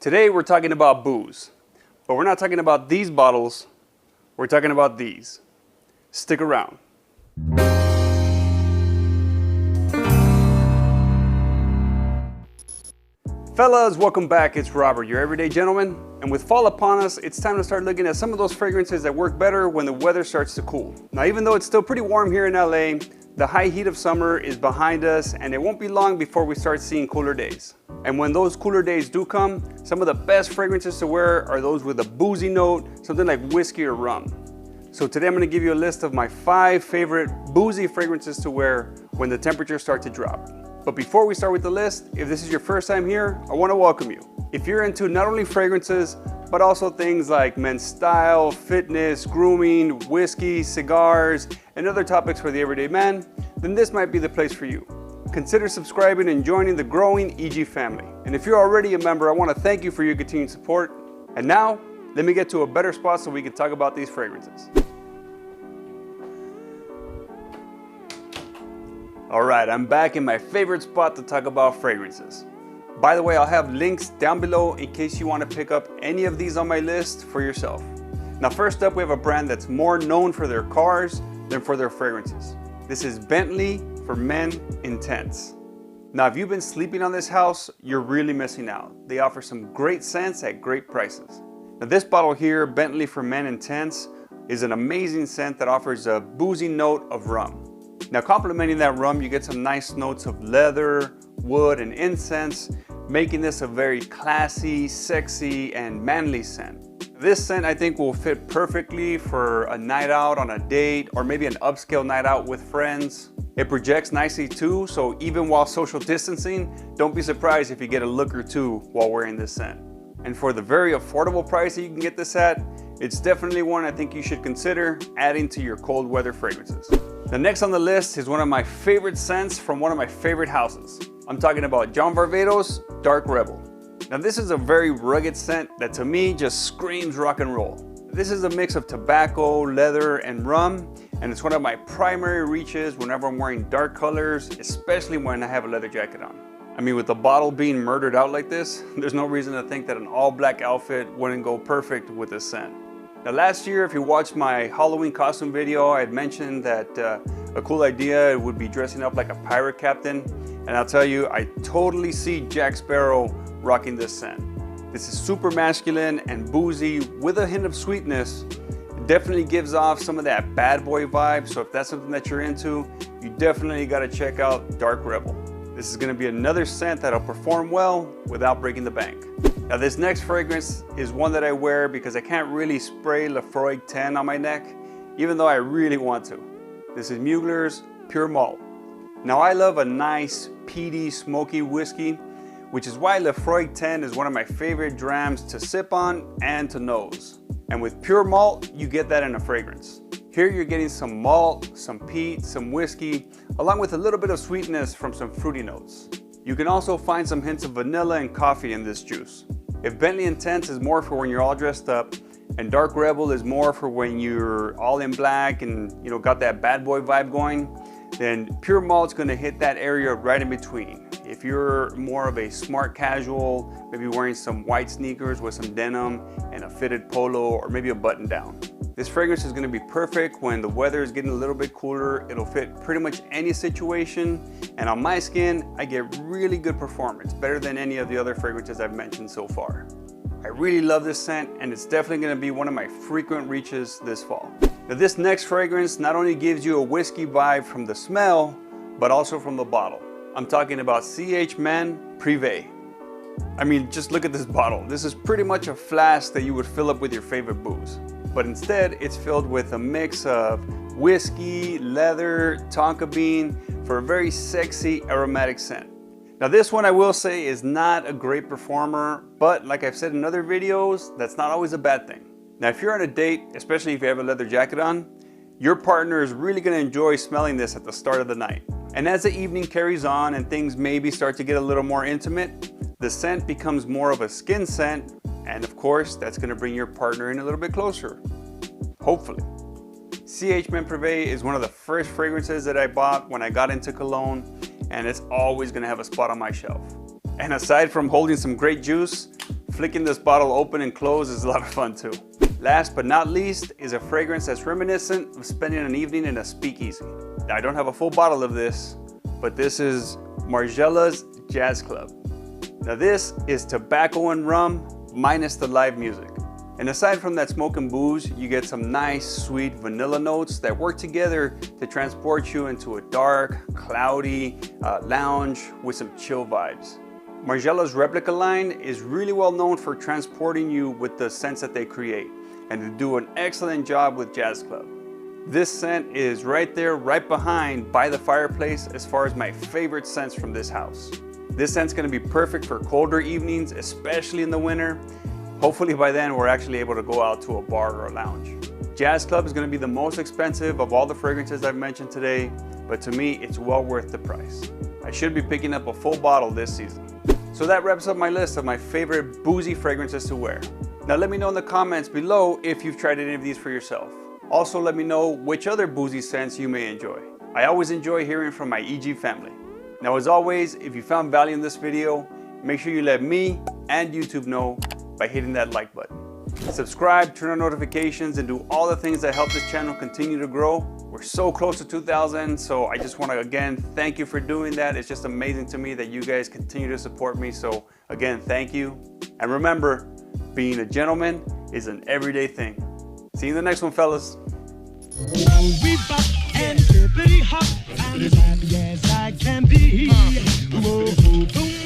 Today we're talking about booze, but we're not talking about these bottles, we're talking about these. Stick around. Fellas, welcome back. It's Robert, your everyday gentleman. And with fall upon us, it's time to start looking at some of those fragrances that work better when the weather starts to cool. Now, even though it's still pretty warm here in LA, the high heat of summer is behind us and it won't be long before we start seeing cooler days. And when those cooler days do come, some of the best fragrances to wear are those with a boozy note, something like whiskey or rum. So today I'm going to give you a list of my 5 favorite boozy fragrances to wear when the temperatures start to drop. But before we start with the list, if this is your first time here, I want to welcome you. If you're into not only fragrances, but also things like men's style, fitness, grooming, whiskey, cigars, and other topics for the everyday man, then this might be the place for you. Consider subscribing and joining the growing EG family. And if you're already a member, I want to thank you for your continued support. And now, let me get to a better spot so we can talk about these fragrances. Alright, I'm back in my favorite spot to talk about fragrances. By the way, I'll have links down below in case you want to pick up any of these on my list for yourself. Now first up, we have a brand that's more known for their cars than for their fragrances. This is Bentley for Men Intense. Now if you've been sleeping on this house, you're really missing out. They offer some great scents at great prices. Now this bottle here, Bentley for Men Intense, is an amazing scent that offers a boozy note of rum. Now complementing that rum, you get some nice notes of leather, wood, and incense, making this a very classy, sexy, and manly scent. This scent I think will fit perfectly for a night out on a date or maybe an upscale night out with friends. It projects nicely too, so even while social distancing, don't be surprised if you get a look or two while wearing this scent. And for the very affordable price that you can get this at, it's definitely one I think you should consider adding to your cold weather fragrances. The next on the list is one of my favorite scents from one of my favorite houses. I'm talking about Varvatos Dark Rebel. Now this is a very rugged scent that to me just screams rock and roll. This is a mix of tobacco, leather, and rum, and it's one of my primary reaches whenever I'm wearing dark colors, especially when I have a leather jacket on. I mean, with the bottle being murdered out like this, there's no reason to think that an all-black outfit wouldn't go perfect with this scent. Now last year, if you watched my Halloween costume video, I had mentioned that a cool idea would be dressing up like a pirate captain. And I'll tell you, I totally see Jack Sparrow rocking this scent. This is super masculine and boozy with a hint of sweetness. It definitely gives off some of that bad boy vibe. So if that's something that you're into, you definitely got to check out Dark Rebel. This is going to be another scent that'll perform well without breaking the bank. Now this next fragrance is one that I wear because I can't really spray Lafroig 10 on my neck, even though I really want to. This is Mugler's Pure Malt. Now I love a nice, peaty, smoky whiskey, which is why Lafroig 10 is one of my favorite drams to sip on and to nose. And with Pure Malt, you get that in a fragrance. Here you're getting some malt, some peat, some whiskey, along with a little bit of sweetness from some fruity notes. You can also find some hints of vanilla and coffee in this juice. If Bentley Intense is more for when you're all dressed up, and Dark Rebel is more for when you're all in black and got that bad boy vibe going, then Pure Malt's gonna hit that area right in between. If you're more of a smart casual, maybe wearing some white sneakers with some denim and a fitted polo or maybe a button down. This fragrance is going to be perfect when the weather is getting a little bit cooler. It'll fit pretty much any situation. And on my skin, I get really good performance, better than any of the other fragrances I've mentioned so far. I really love this scent and it's definitely going to be one of my frequent reaches this fall. Now this next fragrance not only gives you a whiskey vibe from the smell, but also from the bottle. I'm talking about Man Prive. I mean, just look at this bottle. This is pretty much a flask that you would fill up with your favorite booze. But instead, it's filled with a mix of whiskey, leather, tonka bean for a very sexy aromatic scent. Now this one I will say is not a great performer, but like I've said in other videos, that's not always a bad thing. Now if you're on a date, especially if you have a leather jacket on, your partner is really going to enjoy smelling this at the start of the night. And as the evening carries on and things maybe start to get a little more intimate, the scent becomes more of a skin scent. And of course, that's going to bring your partner in a little bit closer, hopefully. Man Prive is one of the first fragrances that I bought when I got into Cologne, and it's always going to have a spot on my shelf. And aside from holding some great juice, Flicking this bottle open and close is a lot of fun too. Last but not least is a fragrance that's reminiscent of spending an evening in a speakeasy. Now, I don't have a full bottle of this, but this is Margiela's Jazz Club. Now this is tobacco and rum minus the live music. And aside from that smoke and booze, you get some nice sweet vanilla notes that work together to transport you into a dark, cloudy lounge with some chill vibes. Margiela's replica line is really well known for transporting you with the scents that they create, and they do an excellent job with Jazz Club. This scent is right there, right behind by the fireplace as far as my favorite scents from this house. This scent's gonna be perfect for colder evenings, especially in the winter. Hopefully by then we're actually able to go out to a bar or a lounge. Jazz Club is gonna be the most expensive of all the fragrances I've mentioned today, but to me it's well worth the price. I should be picking up a full bottle this season. So that wraps up my list of my favorite boozy fragrances to wear. Now let me know in the comments below if you've tried any of these for yourself. Also let me know which other boozy scents you may enjoy. I always enjoy hearing from my EG family. Now as always, if you found value in this video, make sure you let me and YouTube know by hitting that like button. Subscribe, turn on notifications, and do all the things that help this channel continue to grow. We're so close to 2,000, so I just want to again thank you for doing that. It's just amazing to me that you guys continue to support me. So again, thank you. And remember, being a gentleman is an everyday thing. See you in the next one, fellas. We bop and pretty hot. I'm as happy as I can be. Whoa, boom.